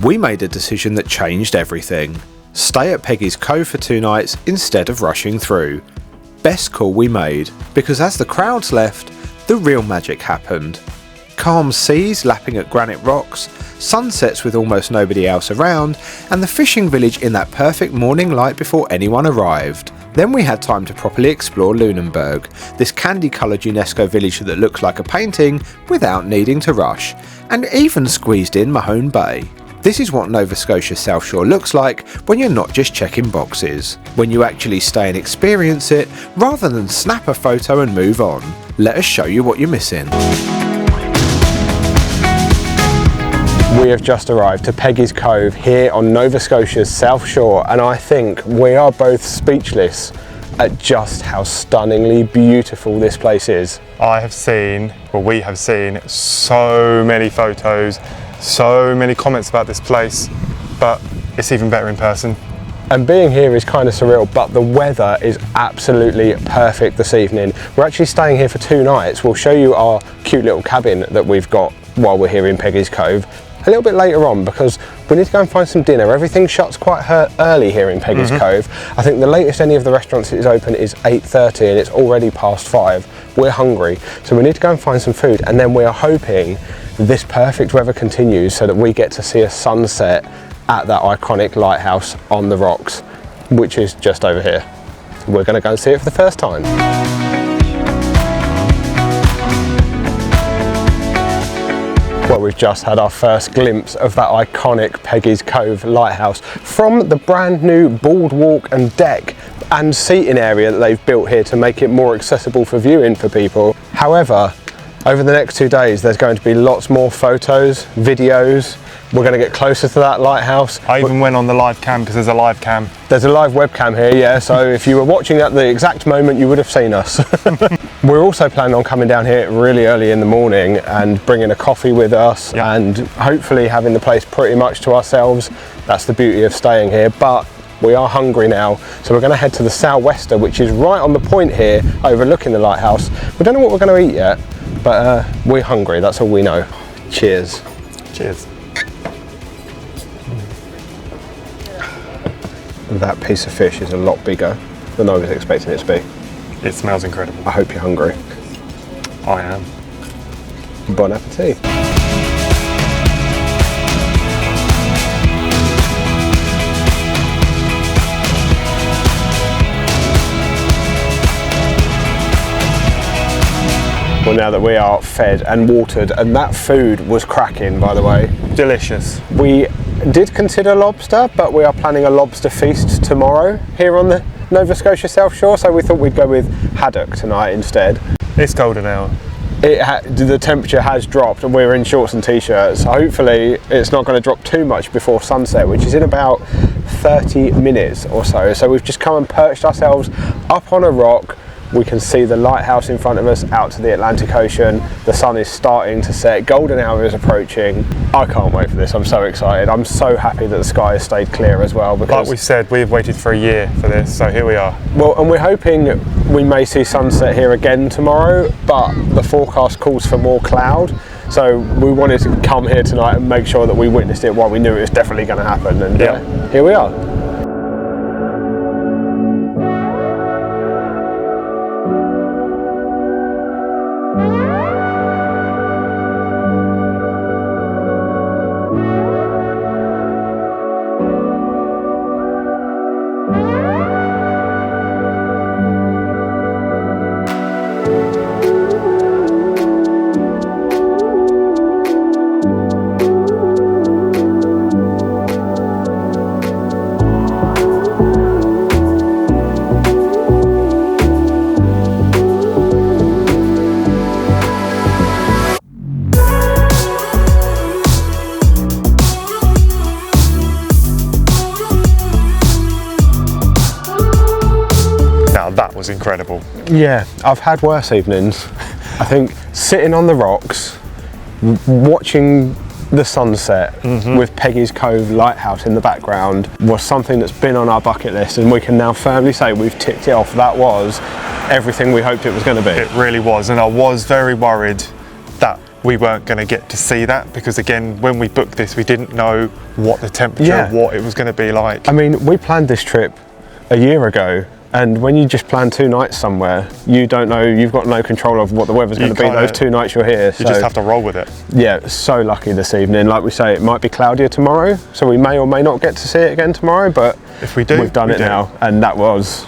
we made a decision that changed everything. Stay at Peggys' Cove for 2 nights instead of rushing through. Best call we made, because as the crowds left, the real magic happened. Calm seas lapping at granite rocks, sunsets with almost nobody else around, and the fishing village in that perfect morning light before anyone arrived. Then we had time to properly explore Lunenburg, this candy-coloured UNESCO village that looks like a painting without needing to rush, and even squeezed in Mahone Bay. This is what Nova Scotia South Shore looks like when you're not just checking boxes, when you actually stay and experience it rather than snap a photo and move on. Let us show you what you're missing. We have just arrived to Peggys Cove here on Nova Scotia's South Shore, and I think we are both speechless at just how stunningly beautiful this place is. We have seen so many photos, so many comments about this place, but it's even better in person. And being here is kind of surreal, but the weather is absolutely perfect this evening. We're actually staying here for 2 nights. We'll show you our cute little cabin that we've got while we're here in Peggys Cove a little bit later on, because we need to go and find some dinner. Everything shuts quite early here in Peggys Cove. I think the latest any of the restaurants is open is 8:30 and it's already past 5. We're hungry, so we need to go and find some food, and then we are hoping this perfect weather continues so that we get to see a sunset at that iconic lighthouse on the rocks, which is just over here. We're going to go and see it for the first time. Well, we've just had our first glimpse of that iconic Peggys Cove lighthouse from the brand new boardwalk and deck and seating area that they've built here to make it more accessible for viewing for people. However, over the next 2 days there's going to be lots more photos, videos. We're going to get closer to that lighthouse. I even went on the live cam because there's a live cam. There's a live webcam here, yeah, so if you were watching at the exact moment you would have seen us. We're also planning on coming down here really early in the morning and bringing a coffee with us, and hopefully having the place pretty much to ourselves. That's the beauty of staying here, but we are hungry now, so we're going to head to the Sou'wester, which is right on the point here overlooking the lighthouse. We don't know what we're going to eat yet, but we're hungry, that's all we know. Cheers. Cheers. That piece of fish is a lot bigger than I was expecting it to be. It smells incredible. I hope you're hungry. I am. Bon appetit. Well, now that we are fed and watered, and that food was cracking, by the way. Delicious. We did consider lobster, but we are planning a lobster feast tomorrow here on the Nova Scotia South Shore, so we thought we'd go with haddock tonight instead. It's golden hour. The temperature has dropped and we're in shorts and t-shirts. Hopefully it's not going to drop too much before sunset, which is in about 30 minutes or so. So we've just come and perched ourselves up on a rock. We can see the lighthouse in front of us out to the Atlantic Ocean. The sun is starting to set, golden hour is approaching. I can't wait for this, I'm so excited. I'm so happy that the sky has stayed clear as well. Because, like we said, we've waited for a year for this, so here we are. Well, and we're hoping we may see sunset here again tomorrow, but the forecast calls for more cloud. So we wanted to come here tonight and make sure that we witnessed it while we knew it was definitely going to happen. And here we are. That was incredible. Yeah, I've had worse evenings. I think sitting on the rocks, watching the sunset with Peggys Cove Lighthouse in the background was something that's been on our bucket list, and we can now firmly say we've ticked it off. That was everything we hoped it was going to be. It really was, and I was very worried that we weren't going to get to see that, because again, when we booked this, we didn't know what the temperature, what it was going to be like. I mean, we planned this trip a year ago, and when you just plan 2 nights somewhere, you don't know, you've got no control of what the weather's going to be those 2 nights you're here. You just have to roll with it. Yeah, so lucky this evening. Like we say, it might be cloudier tomorrow, so we may or may not get to see it again tomorrow, but if we do, we've done it now, and that was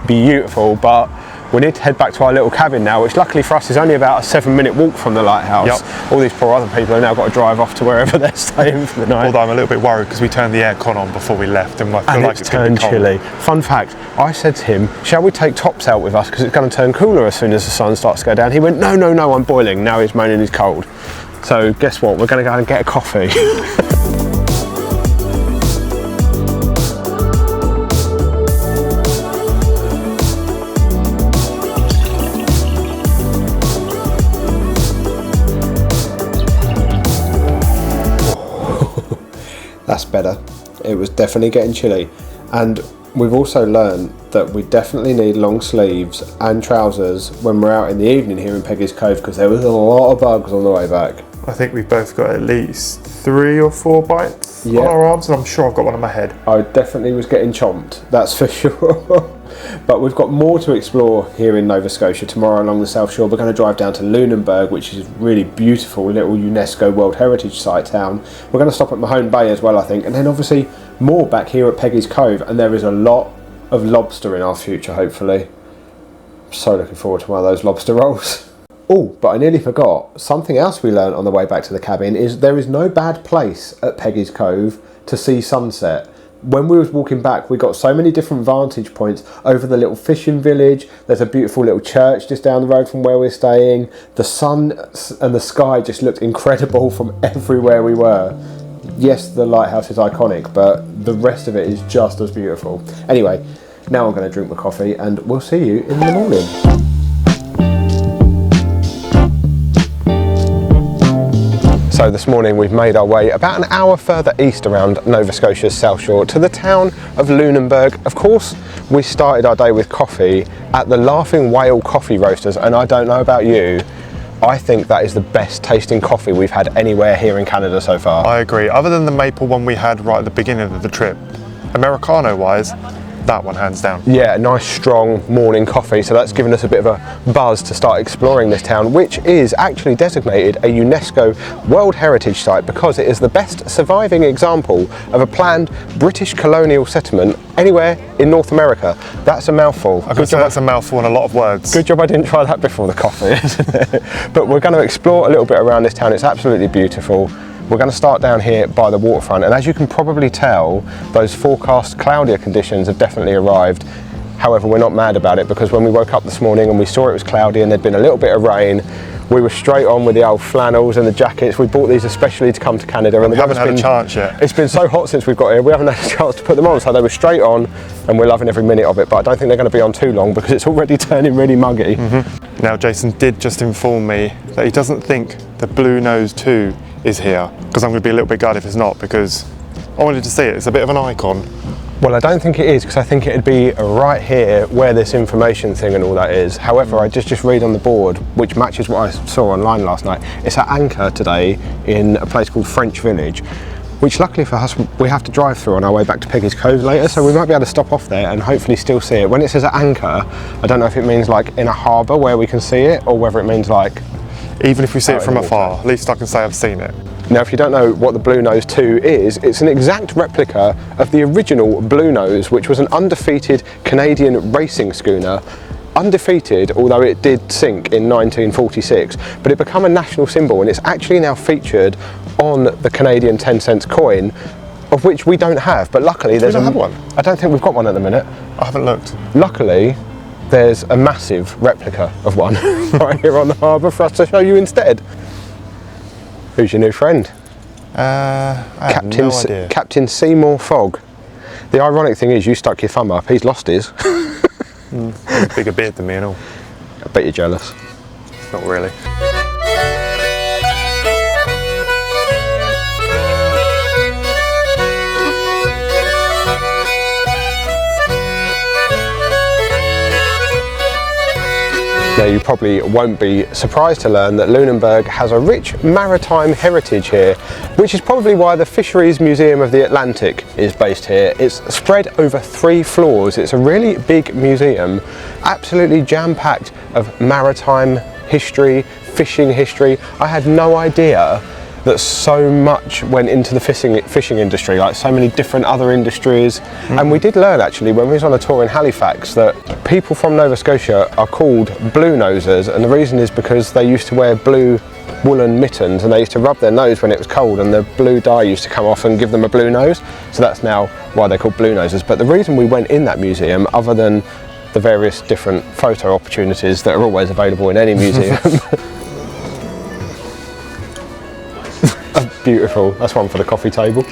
beautiful. But we need to head back to our little cabin now, which luckily for us is only about a 7-minute walk from the lighthouse. All these poor other people have now got to drive off to wherever they're staying for the night. Although I'm a little bit worried because we turned the aircon on before we left, and I feel like it's turned cold. chilly. Fun fact, I said to him, shall we take tops out with us because it's going to turn cooler as soon as the sun starts to go down? He went, no, no, no, I'm boiling. Now he's moaning he's cold. So guess what, we're going to go and get a coffee. That's better. It was definitely getting chilly, and we've also learned that we definitely need long sleeves and trousers when we're out in the evening here in Peggys Cove, because there was a lot of bugs on the way back. I think we've both got at least 3 or 4 bites on our arms, and I'm sure I've got one on my head. I definitely was getting chomped, that's for sure. But we've got more to explore here in Nova Scotia. Tomorrow along the South Shore we're going to drive down to Lunenburg, which is a really beautiful little UNESCO World Heritage Site town. We're going to stop at Mahone Bay as well, I think, and then obviously more back here at Peggys Cove, and there is a lot of lobster in our future, hopefully. I'm so looking forward to one of those lobster rolls. Oh, but I nearly forgot, something else we learned on the way back to the cabin is there is no bad place at Peggys Cove to see sunset. When we was walking back, we got so many different vantage points over the little fishing village. There's a beautiful little church just down the road from where we're staying. The sun and the sky just looked incredible from everywhere we were. Yes, the lighthouse is iconic, but the rest of it is just as beautiful. Anyway, now I'm going to drink my coffee, and we'll see you in the morning. So this morning we've made our way about an hour further east around Nova Scotia's South Shore to the town of Lunenburg. Of course, we started our day with coffee at the Laughing Whale Coffee Roasters, and I don't know about you, I think that is the best tasting coffee we've had anywhere here in Canada so far. I agree. Other than the maple one we had right at the beginning of the trip, Americano wise, that one hands down. Yeah, a nice strong morning coffee, so that's given us a bit of a buzz to start exploring this town, which is actually designated a UNESCO World Heritage Site because it is the best surviving example of a planned British colonial settlement anywhere in North America. That's a mouthful. I could say that's a mouthful and a lot of words. Good job I didn't try that before the coffee, isn't it? But we're going to explore a little bit around this town. It's absolutely beautiful. We're going to start down here by the waterfront, and as you can probably tell, those forecast cloudier conditions have definitely arrived. However, we're not mad about it, because when we woke up this morning and we saw it was cloudy and there'd been a little bit of rain, we were straight on with the old flannels and the jackets. We bought these especially to come to Canada, and we haven't had a chance yet. It's been so hot since we've got here, we haven't had a chance to put them on, so they were straight on, and we're loving every minute of it. But I don't think they're going to be on too long because it's already turning really muggy. Now, Jason did just inform me that he doesn't think the Blue Nose 2 is here, because I'm going to be a little bit gutted if it's not, because I wanted to see it. It's a bit of an icon. Well, I don't think it is, because I think it'd be right here where this information thing and all that is. However, I just read on the board, which matches what I saw online last night. It's at anchor today in a place called French Village, which luckily for us, we have to drive through on our way back to Peggys Cove later, so we might be able to stop off there and hopefully still see it. When it says at anchor, I don't know if it means like in a harbour where we can see it, or whether it means like... Even if we see it from afar, at least I can say I've seen it. Now, if you don't know what the Blue Nose 2 is, it's an exact replica of the original Blue Nose, which was an undefeated Canadian racing schooner. Undefeated, although it did sink in 1946, but it became a national symbol, and it's actually now featured on the Canadian 10 cents coin, of which we don't have, but luckily there's we don't have one. I don't think we've got one at the minute. I haven't looked. Luckily, there's a massive replica of one right here on the harbour for us to show you instead. Who's your new friend? I have no idea. Captain Seymour Fogg. The ironic thing is you stuck your thumb up, he's lost his. Bigger beard than me and all. I bet you're jealous. Not really. Now you probably won't be surprised to learn that Lunenburg has a rich maritime heritage here, which is probably why the Fisheries Museum of the Atlantic is based here. It's spread over 3 floors. It's a really big museum, absolutely jam-packed of maritime history, fishing history. I had no idea that so much went into the fishing industry, like so many different other industries. And we did learn actually when we was on a tour in Halifax that people from Nova Scotia are called blue nosers, and the reason is because they used to wear blue woolen mittens and they used to rub their nose when it was cold, and the blue dye used to come off and give them a blue nose. So that's now why they're called blue nosers. But the reason we went in that museum, other than the various different photo opportunities that are always available in any museum, beautiful, that's one for the coffee table.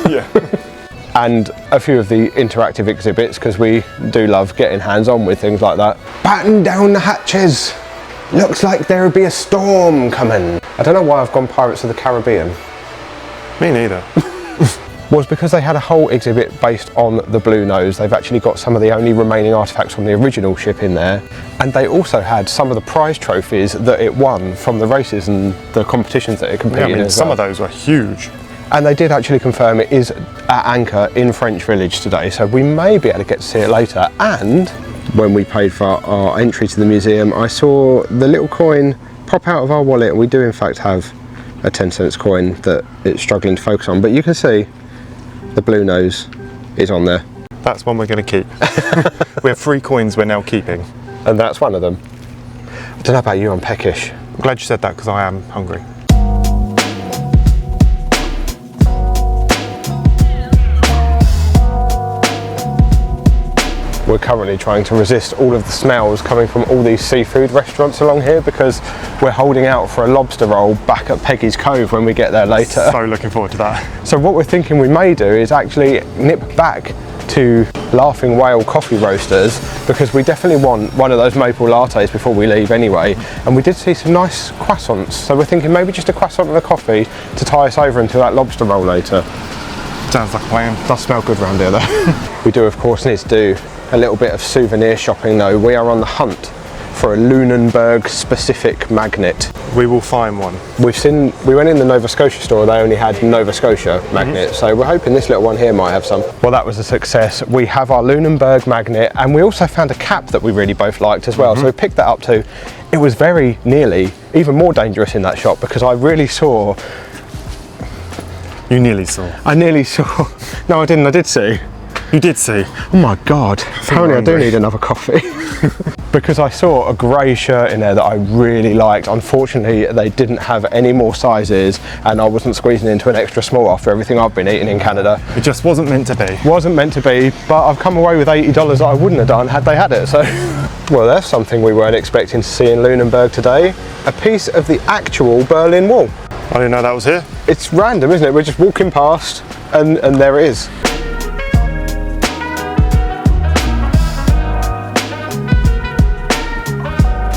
Yeah. And a few of the interactive exhibits, because we do love getting hands-on with things like that. Batten down the hatches! Looks like there'll be a storm coming. I don't know why I've gone Pirates of the Caribbean. Me neither. Was because they had a whole exhibit based on the Blue Nose. They've actually got some of the only remaining artefacts from the original ship in there. And they also had some of the prize trophies that it won from the races and the competitions that it competed in. Some of those were huge. And they did actually confirm it is at anchor in French Village today, so we may be able to get to see it later. And when we paid for our entry to the museum, I saw the little coin pop out of our wallet. We do in fact have a 10 cents coin that it's struggling to focus on, but you can see the Blue Nose is on there. That's one we're going to keep. We have 3 coins we're now keeping. And that's one of them. I don't know about you, I'm peckish. I'm glad you said that because I am hungry. We're currently trying to resist all of the smells coming from all these seafood restaurants along here, because we're holding out for a lobster roll back at Peggys' Cove when we get there later. So looking forward to that. So what we're thinking we may do is actually nip back to Laughing Whale Coffee Roasters, because we definitely want one of those maple lattes before we leave anyway. And we did see some nice croissants, so we're thinking maybe just a croissant and a coffee to tie us over until that lobster roll later. Sounds like a plan. Does smell good around here though. We do of course need to do a little bit of souvenir shopping though. We are on the hunt for a Lunenburg specific magnet. We will find one. We went in the Nova Scotia store, they only had Nova Scotia magnets, so we're hoping this little one here might have some. Well, that was a success. We have our Lunenburg magnet, and we also found a cap that we really both liked as well, so we picked that up too. It was very nearly even more dangerous in that shop, because I really saw... You nearly saw. I nearly saw. No, I didn't, I did see. You did see. Oh my God, apparently I do need another coffee. Because I saw a grey shirt in there that I really liked. Unfortunately, they didn't have any more sizes, and I wasn't squeezing into an extra small after everything I've been eating in Canada. It just wasn't meant to be. Wasn't meant to be, but I've come away with $80 that I wouldn't have done had they had it, so. Well, that's something we weren't expecting to see in Lunenburg today. A piece of the actual Berlin Wall. I didn't know that was here. It's random, isn't it? We're just walking past, and there it is.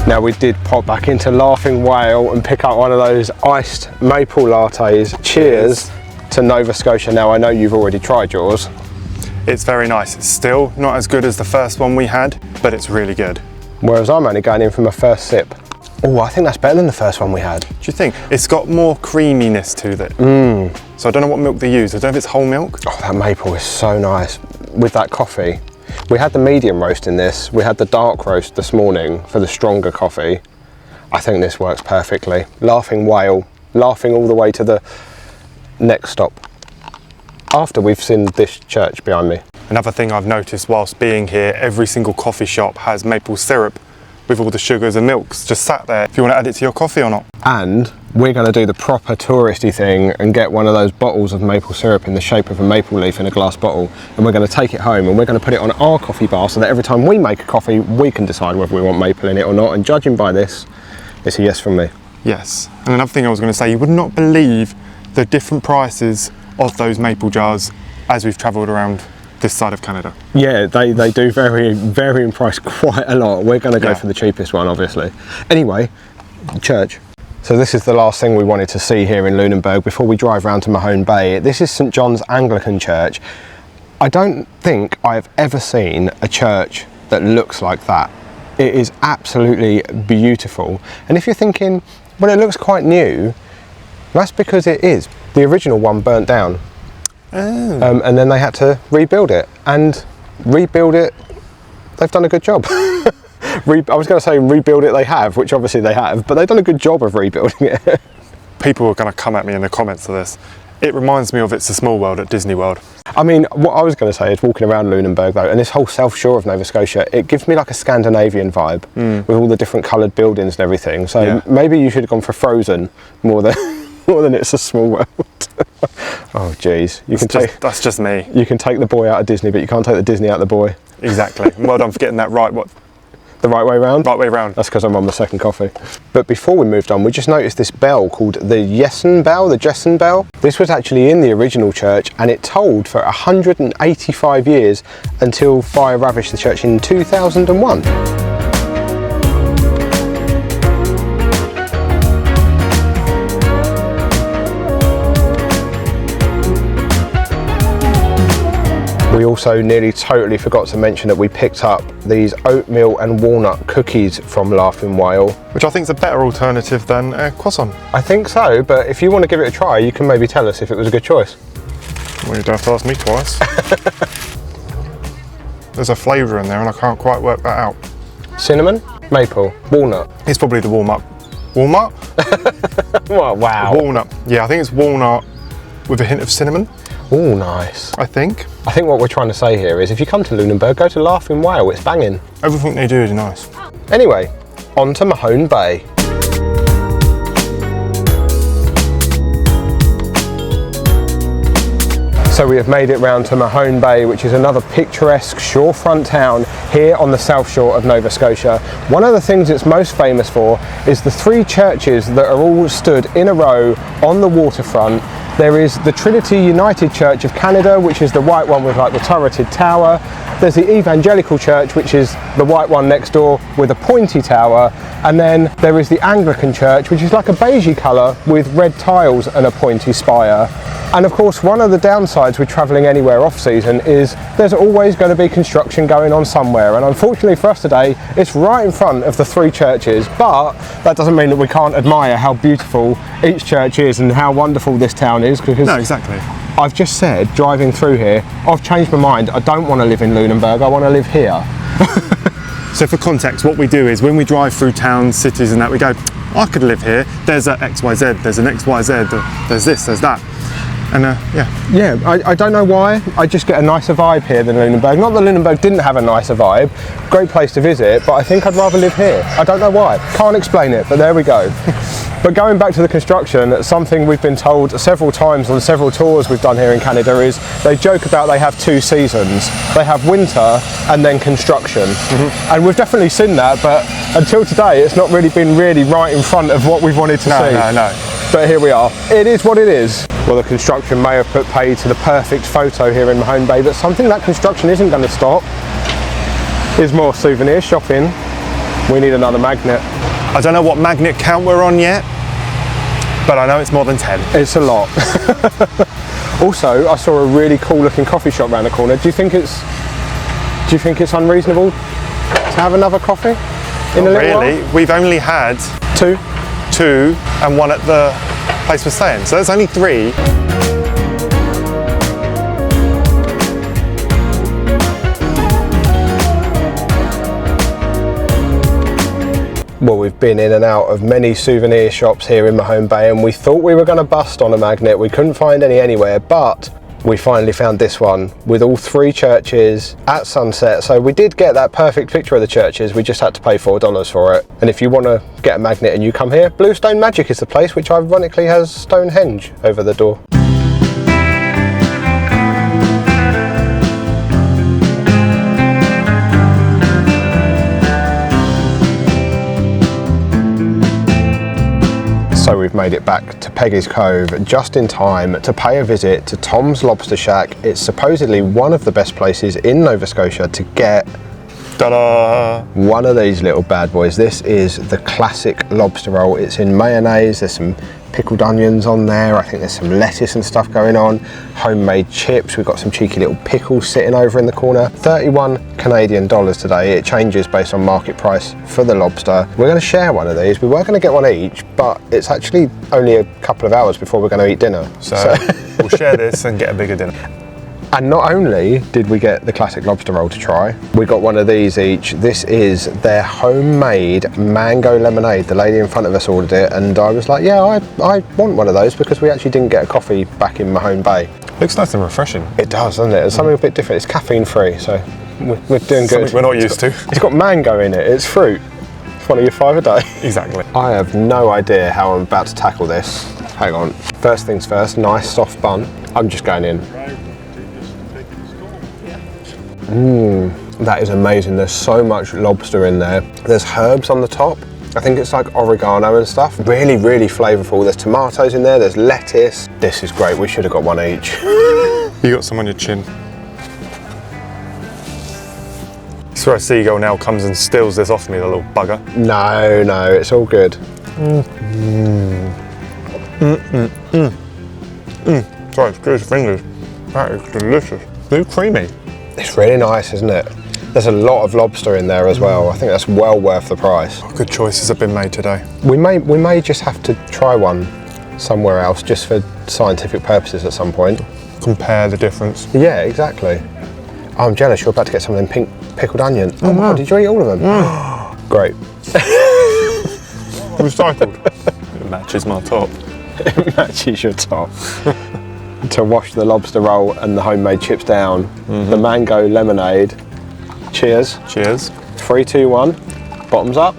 Now we did pop back into Laughing Whale and pick up one of those iced maple lattes. Cheers to Nova Scotia. Now I know you've already tried yours. It's very nice. It's still not as good as the first one we had, but it's really good. Whereas I'm only going in from a first sip. Oh, I think that's better than the first one we had. Do you think? It's got more creaminess to it. So I don't know what milk they use. I don't know if it's whole milk. Oh, that maple is so nice. With that coffee. We had the medium roast in this. We had the dark roast this morning for the stronger coffee. I think this works perfectly. Laughing Whale, laughing all the way to the next stop. After we've seen this church behind me. Another thing I've noticed whilst being here, every single coffee shop has maple syrup with all the sugars and milks just sat there if you want to add it to your coffee or not. And we're going to do the proper touristy thing and get one of those bottles of maple syrup in the shape of a maple leaf in a glass bottle, and we're going to take it home and we're going to put it on our coffee bar so that every time we make a coffee we can decide whether we want maple in it or not, and judging by this, it's a yes from me. Yes, and another thing I was going to say, you would not believe the different prices of those maple jars as we've travelled around this side of Canada. Yeah, they do vary in price quite a lot. We're going to go for the cheapest one, obviously. Anyway, church. So this is the last thing we wanted to see here in Lunenburg before we drive round to Mahone Bay. This is St John's Anglican Church. I don't think I've ever seen a church that looks like that. It is absolutely beautiful. And if you're thinking, well, it looks quite new, that's because it is. The original one burnt down. Oh. And then they had to rebuild it. And rebuild it, they've done a good job. I was going to say rebuild it they have, which obviously they have, but they've done a good job of rebuilding it. People are going to come at me in the comments of this. It reminds me of It's a Small World at Disney World. I mean, what I was going to say is walking around Lunenburg though, and this whole south shore of Nova Scotia, it gives me like a Scandinavian vibe with all the different coloured buildings and everything. So maybe you should have gone for Frozen more than It's a Small World. Oh jeez, that's just me. You can take the boy out of Disney, but you can't take the Disney out of the boy. Exactly. Well done for getting that right. The right way round? Right way round. That's because I'm on the second coffee. But before we moved on, we just noticed this bell called the Jessen bell, the Jessen bell. This was actually in the original church, and it tolled for 185 years until fire ravished the church in 2001. We also nearly totally forgot to mention that we picked up these oatmeal and walnut cookies from Laughing Whale. Which I think is a better alternative than a croissant. I think so, but if you want to give it a try, you can maybe tell us if it was a good choice. Well, you don't have to ask me twice. There's a flavour in there and I can't quite work that out. Cinnamon? Maple? Walnut? It's probably the walnut. Walnut? Oh, wow. Walnut. Yeah, I think it's walnut with a hint of cinnamon. Oh, nice. I think what we're trying to say here is if you come to Lunenburg, go to Laughing Whale, it's banging. Everything they do is nice. Anyway, on to Mahone Bay. So we have made it round to Mahone Bay, which is another picturesque shorefront town here on the south shore of Nova Scotia. One of the things it's most famous for is the 3 churches that are all stood in a row on the waterfront. There is the Trinity United Church of Canada, which is the white one with like the turreted tower. There's the Evangelical Church, which is the white one next door with a pointy tower. And then there is the Anglican Church, which is like a beigey colour with red tiles and a pointy spire. And of course, one of the downsides with travelling anywhere off season is there's always going to be construction going on somewhere. And unfortunately for us today, it's right in front of the 3 churches. But that doesn't mean that we can't admire how beautiful each church is and how wonderful this town is. Because no, exactly. I've just said, driving through here, I've changed my mind. I don't want to live in Lunenburg, I want to live here. So for context, what we do is when we drive through towns, cities and that, we go, I could live here. There's a XYZ, there's an XYZ, there's this, there's that. And yeah, I don't know why, I just get a nicer vibe here than Lunenburg. Not that Lunenburg didn't have a nicer vibe, great place to visit, but I think I'd rather live here. I don't know why, can't explain it, but there we go. But going back to the construction, something we've been told several times on several tours we've done here in Canada is they joke about they have 2 seasons. They have winter and then construction. And we've definitely seen that, but until today it's not really been right in front of what we've wanted to see. No. But here we are. It is what it is. Well, the construction may have put paid to the perfect photo here in Mahone Bay, but something that construction isn't going to stop is more souvenir shopping. We need another magnet. I don't know what magnet count we're on yet, but I know it's more than 10. It's a lot. Also, I saw a really cool looking coffee shop around the corner. Do you think it's unreasonable to have another coffee in a little while? We've only had 2 and 1 at the place we're staying, so there's only 3. Well, we've been in and out of many souvenir shops here in Mahone Bay and we thought we were going to bust on a magnet. We couldn't find any anywhere, but we finally found this one with all 3 churches at sunset. So we did get that perfect picture of the churches, we just had to pay $4 for it. And if you want to get a magnet and you come here, Bluestone Magic is the place, which ironically has Stonehenge over the door. So we've made it back to Peggys' Cove just in time to pay a visit to Tom's Lobster Shack. It's supposedly one of the best places in Nova Scotia to get one of these little bad boys. This is the classic lobster roll. It's in mayonnaise, there's some pickled onions on there. I think there's some lettuce and stuff going on. Homemade chips. We've got some cheeky little pickles sitting over in the corner. 31 Canadian dollars today. It changes based on market price for the lobster. We're going to share one of these. We were going to get one each, but it's actually only a couple of hours before we're going to eat dinner. So we'll share this and get a bigger dinner. And not only did we get the classic lobster roll to try, we got one of these each. This is their homemade mango lemonade. The lady in front of us ordered it, and I was like, yeah, I want one of those, because we actually didn't get a coffee back in Mahone Bay. Looks nice and refreshing. It does, doesn't it? It's something a bit different. It's caffeine free, so we're doing good. Something we're not used to. It's got mango in it. It's fruit. It's one of your 5 a day. Exactly. I have no idea how I'm about to tackle this. Hang on. First things first, nice soft bun. I'm just going in. That is amazing. There's so much lobster in there. There's herbs on the top. I think it's like oregano and stuff. Really, really flavourful. There's tomatoes in there, there's lettuce. This is great. We should have got one each. You got some on your chin. I swear a seagull now comes and steals this off me, the little bugger. No, it's all good. Sorry, excuse fingers. That is delicious. Too creamy. It's really nice, isn't it? There's a lot of lobster in there as well. I think that's well worth the price. Good choices have been made today. We may just have to try one somewhere else, just for scientific purposes at some point. Compare the difference. Yeah, exactly. Oh, I'm jealous. You're about to get some of them pink pickled onion. Oh my God, did you eat all of them? Great. Recycled. It matches my top. It matches your top. To wash the lobster roll and the homemade chips down, the mango lemonade. Cheers. Cheers. 3, 2, 1. Bottoms up.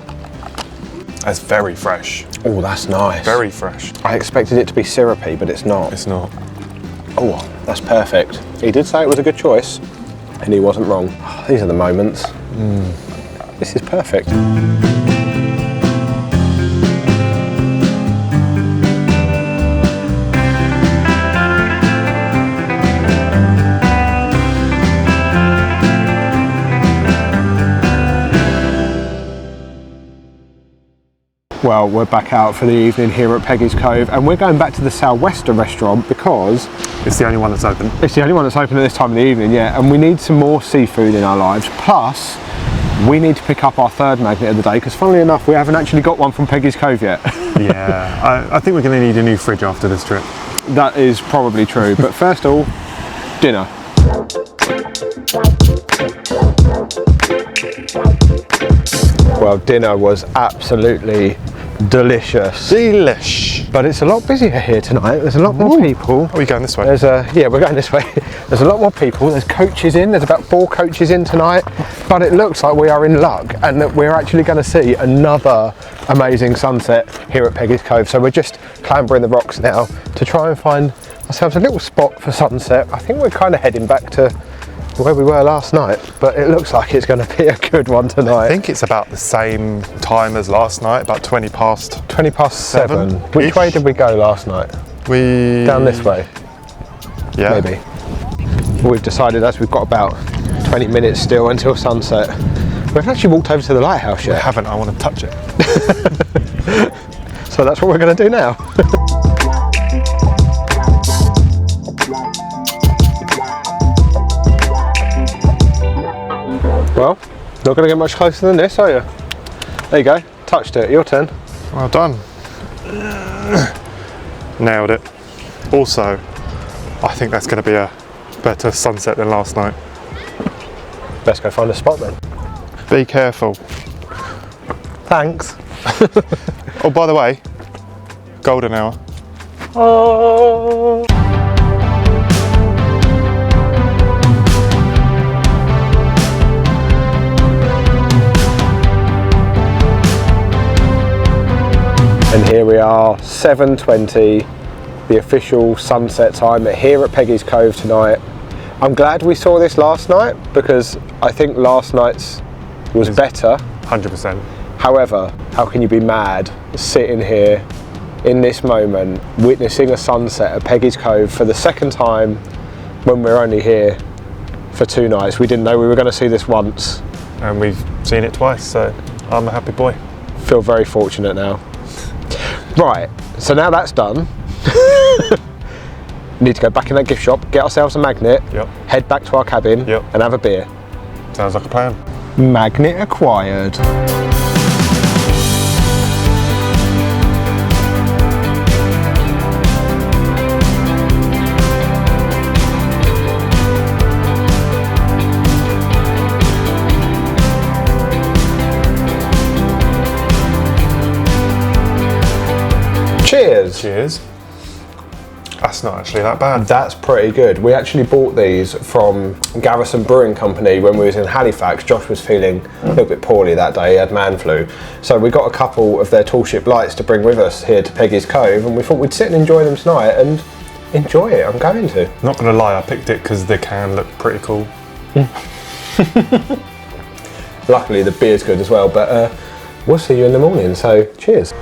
That's very fresh. Oh, that's nice. Very fresh. I expected it to be syrupy, but it's not. It's not. Oh, that's perfect. He did say it was a good choice, and he wasn't wrong. Oh, these are the moments. This is perfect. Well, we're back out for the evening here at Peggys Cove, and we're going back to the Sou'wester restaurant because It's the only one that's open. it's the only one that's open at this time of the evening, yeah, and we need some more seafood in our lives. Plus, we need to pick up our third magnet of the day, because funnily enough, we haven't actually got one from Peggys Cove yet. Yeah, I think we're going to need a new fridge after this trip. That is probably true, but first of all, dinner. Well, dinner was absolutely delicious. Delish. But it's a lot busier here tonight. There's a lot more people. Are we going this way? Yeah, we're going this way. There's a lot more people. There's coaches in. There's about 4 coaches in tonight. But it looks like we are in luck and that we're actually going to see another amazing sunset here at Peggys Cove. So we're just clambering the rocks now to try and find ourselves a little spot for sunset. I think we're kind of heading back to where we were last night, but it looks like it's going to be a good one tonight. I think it's about the same time as last night, about 20 past 7. Which way did we go last night? Down this way? Yeah. Maybe. We've decided, as we've got about 20 minutes still until sunset, we haven't actually walked over to the lighthouse I yet. haven't, I want to touch it. So that's what we're going to do now. Well, not going to get much closer than this, are you? There you go, touched it, your turn. Well done. Nailed it. Also, I think that's going to be a better sunset than last night. Best go find a spot then. Be careful. Thanks. Oh, by the way, golden hour. Oh. And here we are, 7:20, the official sunset time here at Peggys Cove tonight. I'm glad we saw this last night because I think last night's was better. 100%. However, how can you be mad sitting here in this moment, witnessing a sunset at Peggys Cove for the second time when we're only here for 2 nights? We didn't know we were going to see this once. And we've seen it twice, so I'm a happy boy. Feel very fortunate now. Right, So now that's done, we need to go back in that gift shop, get ourselves a magnet, Yep. head back to our cabin Yep. and have a beer. Sounds like a plan. Magnet acquired. Cheers. Cheers. That's not actually that bad. That's pretty good. We actually bought these from Garrison Brewing Company when we was in Halifax. Josh was feeling a little bit poorly that day, he had man flu. So we got a couple of their tall ship lights to bring with us here to Peggys Cove, and we thought we'd sit and enjoy them tonight, and enjoy it, I'm going to. Not gonna lie, I picked it because the can looked pretty cool. Luckily the beer's good as well, but we'll see you in the morning, so cheers.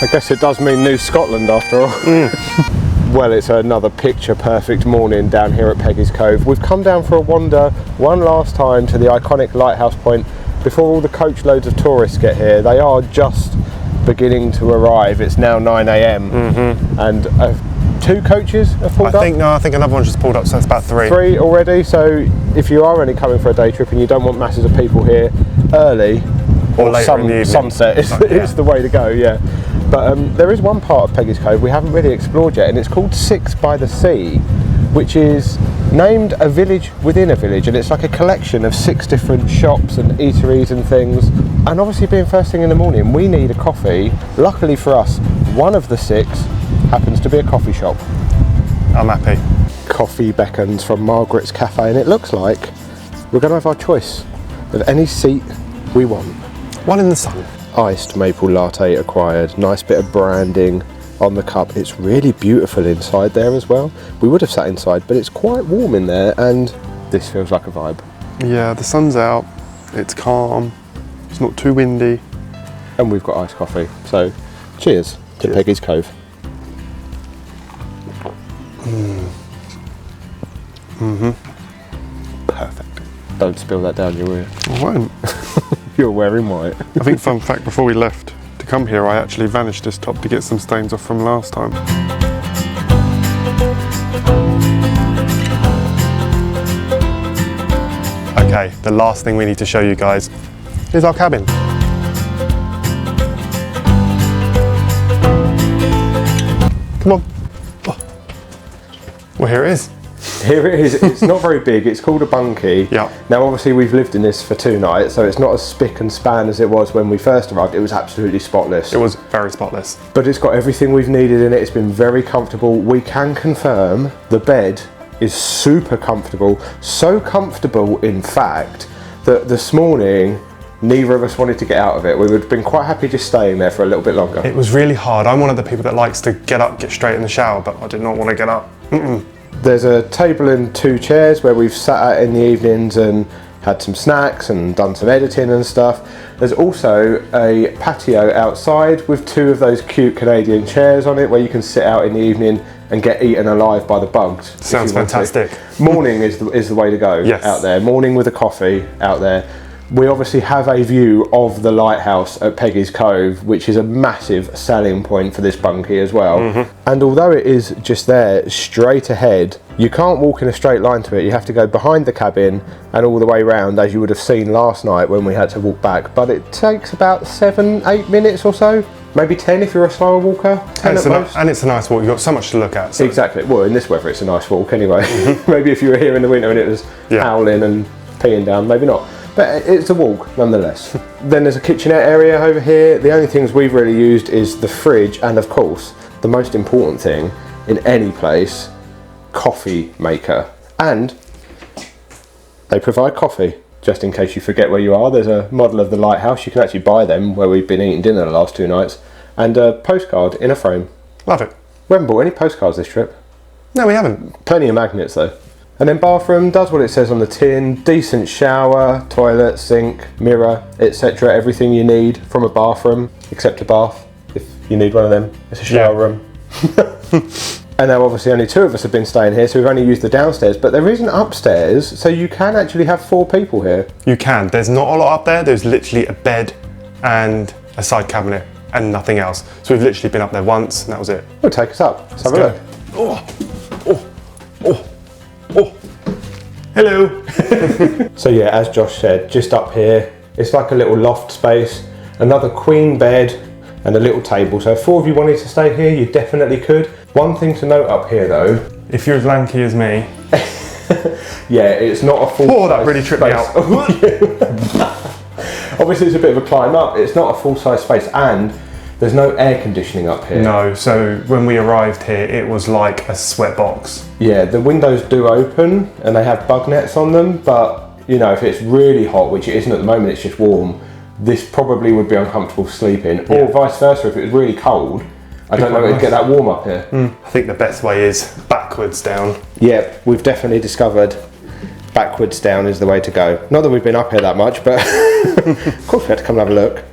I guess it does mean New Scotland after all. Well, it's another picture perfect morning down here at Peggys Cove. We've come down for a wander one last time to the iconic Lighthouse point before all the coach loads of tourists get here. They are just beginning to arrive. It's now 9 AM and 2 coaches have pulled up? I think another one's just pulled up, so it's about 3. 3 already, so if you are only coming for a day trip and you don't want masses of people here early, or later in the evening. sunset is the way to go, yeah. But there is one part of Peggys Cove we haven't really explored yet, and it's called 6 by the Sea, which is named a village within a village, and it's like a collection of 6 different shops and eateries and things. And obviously being first thing in the morning, we need a coffee. Luckily for us, one of the 6 happens to be a coffee shop. I'm happy. Coffee beckons from Margaret's Cafe, and it looks like we're going to have our choice of any seat we want. One in the sun. Iced maple latte acquired, nice bit of branding on the cup. It's really beautiful inside there as well. We would have sat inside, but it's quite warm in there, and this feels like a vibe. Yeah, the sun's out, it's calm, it's not too windy. And we've got iced coffee, so cheers to Peggys Cove. Perfect. Don't spill that down your ear. I won't. You're wearing white. I think fun fact, before we left to come here, I actually vanished this top to get some stains off from last time. Okay, the last thing we need to show you guys is our cabin. Come on. Oh. Well, here it is. Here it is. It's not very big. It's called a bunkie. Yeah. Now, obviously, we've lived in this for 2 nights, so it's not as spick and span as it was when we first arrived. It was absolutely spotless. It was very spotless. But it's got everything we've needed in it. It's been very comfortable. We can confirm the bed is super comfortable. So comfortable, in fact, that this morning, neither of us wanted to get out of it. We would have been quite happy just staying there for a little bit longer. It was really hard. I'm one of the people that likes to get up, get straight in the shower, but I did not want to get up. There's a table and 2 chairs where we've sat at in the evenings and had some snacks and done some editing and stuff. There's also a patio outside with 2 of those cute Canadian chairs on it where you can sit out in the evening and get eaten alive by the bugs. Sounds fantastic. Morning is the way to go. Yes. Out there. Morning with a coffee out there. We obviously have a view of the lighthouse at Peggys Cove, which is a massive selling point for this bunkie as well. And although it is just there, straight ahead, you can't walk in a straight line to it. You have to go behind the cabin and all the way round, as you would have seen last night when we had to walk back. But it takes about 7-8 minutes or so, maybe 10 if you're a slower walker. 10 at most. And it's a nice walk. You've got so much to look at. So. Exactly. Well, in this weather, it's a nice walk anyway. Maybe if you were here in the winter and it was howling and peeing down, maybe not. But it's a walk nonetheless. Then there's a kitchenette area over here. The only things we've really used is the fridge, and of course, the most important thing in any place, coffee maker. And they provide coffee, just in case you forget where you are. There's a model of the lighthouse. You can actually buy them where we've been eating dinner the last 2 nights. And a postcard in a frame. Love it. We haven't bought any postcards this trip. No, we haven't. Plenty of magnets though. And then bathroom does what it says on the tin. Decent shower, toilet, sink, mirror, etc. Everything you need from a bathroom, except a bath, if you need one of them. It's a shower room. And now obviously only 2 of us have been staying here, so we've only used the downstairs, but there is an upstairs, so you can actually have 4 people here. You can. There's not a lot up there. There's literally a bed and a side cabinet and nothing else. So we've literally been up there once and that was it. We'll take us up. Let's have a look. Oh. Hello. So yeah, as Josh said, just up here, it's like a little loft space, another queen bed and a little table. So if 4 of you wanted to stay here, you definitely could. One thing to note up here though. If you're as lanky as me. Yeah, it's not a full. Oh, that really tripped me out. Obviously it's a bit of a climb up. It's not a full size space and there's no air conditioning up here. No, so when we arrived here, it was like a sweat box. Yeah, the windows do open and they have bug nets on them, but you know, if it's really hot, which it isn't at the moment, it's just warm, this probably would be uncomfortable sleeping, or vice versa if it was really cold. I don't know if it'd get that warm up here. I think the best way is backwards down. Yeah, we've definitely discovered backwards down is the way to go. Not that we've been up here that much, but of course we had to come and have a look.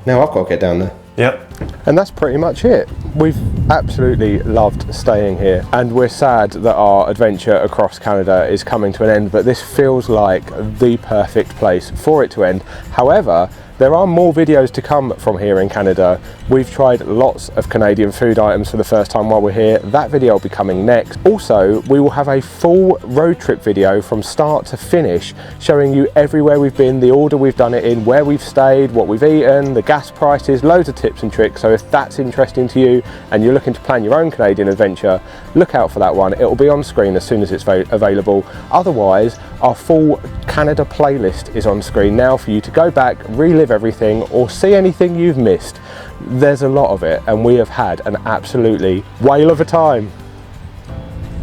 Now I've got to get down there. Yep. And that's pretty much it. We've absolutely loved staying here, and we're sad that our adventure across Canada is coming to an end, but this feels like the perfect place for it to end. However, there are more videos to come from here in Canada. We've tried lots of Canadian food items for the first time while we're here. That video will be coming next. Also, we will have a full road trip video from start to finish, showing you everywhere we've been, the order we've done it in, where we've stayed, what we've eaten, the gas prices, loads of tips and tricks. So if that's interesting to you and you're looking to plan your own Canadian adventure, look out for that one. It will be on screen as soon as it's available. Otherwise, our full Canada playlist is on screen now for you to go back, relive everything, or see anything you've missed. There's a lot of it, and we have had an absolutely whale of a time.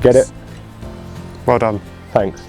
Get it? Well done. Thanks.